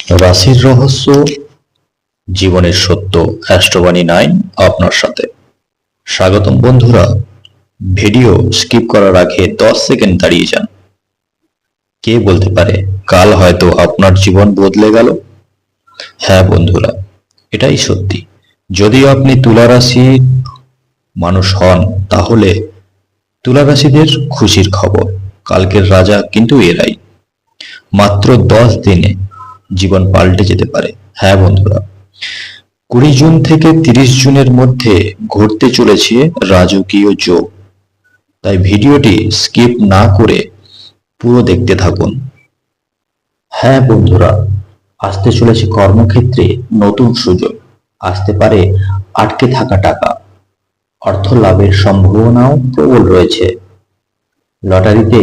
রাশির রহস্য, জীবনের সত্য, অ্যাস্ট্রোবাণী 9 আপনার সাথে। স্বাগতম বন্ধুরা। ভিডিও স্কিপ করার আগে 10 সেকেন্ড দাঁড়িয়ে যান। কে বলতে পারে কাল হয়তো আপনার জীবন বদলে গেল। হ্যাঁ বন্ধুরা, এটাই সত্যি। যদি আপনি তুলা রাশির মানুষ হন, তাহলে তুলা রাশিদের খুশির খবর, কালকের রাজা কিন্তু এরাই। মাত্র 10 দিনে জীবন পাল্টে যেতে পারে। হ্যাঁ বন্ধুরা, 20 জুন থেকে 30 জুনের মধ্যে ঘটতে চলেছে রাজকীয় যোগ। তাই ভিডিওটি স্কিপ না করে পুরো দেখতে থাকুন। হ্যাঁ বন্ধুরা, আসতে চলেছে কর্মক্ষেত্রে নতুন সুযোগ, আসতে পারে আটকে থাকা টাকা, অর্থ লাভের সম্ভাবনাও প্রবল রয়েছে। লটারিতে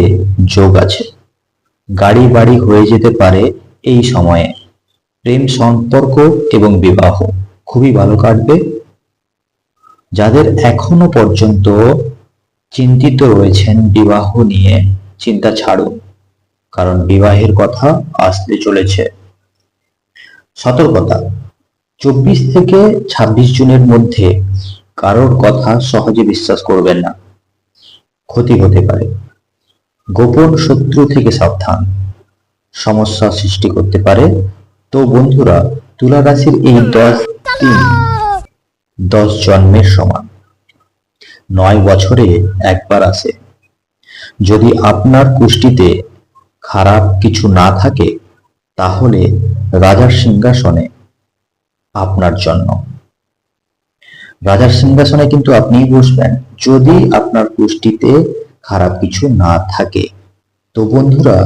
যোগ আছে, গাড়ি বাড়ি হয়ে যেতে পারে এই সময়ে। প্রেম সম্পর্ক এবং বিবাহ খুবই ভালো কাটবে। যাদের এখনো পর্যন্ত চিন্তিত রয়েছেন বিবাহ নিয়ে, চিন্তা ছাড়ুন, কারণ বিবাহের কথা আসতে চলেছে। সতর্কতা, 24 থেকে 26 জুনের মধ্যে কারোর কথা সহজে বিশ্বাস করবেন না, ক্ষতি হতে পারে। গোপন শত্রু থেকে সাবধান, সমস্যা সৃষ্টি করতে পারে। তো বন্ধুরা, তুলা রাশির এই 10 দিন 10 জন্মের সমান, 9 বছরে একবার আসে। যদি আপনার কুষ্টিতে খারাপ কিছু না থাকে, তাহলে রাজার সিংহাসনে আপনার জন্য। রাজার সিংহাসনে কিন্তু আপনিই বসবেন, যদি আপনার কুষ্টিতে খারাপ কিছু না থাকে। তো বন্ধুরা,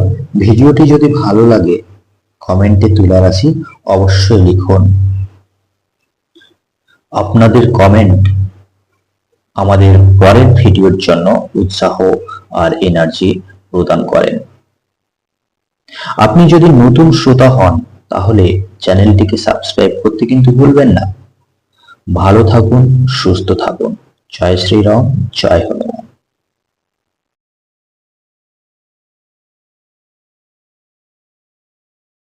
ভিডিওটি যদি ভালো লাগে, কমেন্টে তুলা রাশি অবশ্যই লিখুন। আপনাদের কমেন্ট আমাদের পরের ভিডিওর জন্য উৎসাহ আর এনার্জি প্রদান করেন। আপনি যদি নতুন শ্রোতা হন, তাহলে চ্যানেলটিকে সাবস্ক্রাইব করতে কিন্তু ভুলবেন না। ভালো থাকুন, সুস্থ থাকুন। জয় শ্রীরাম, জয় হনুমান।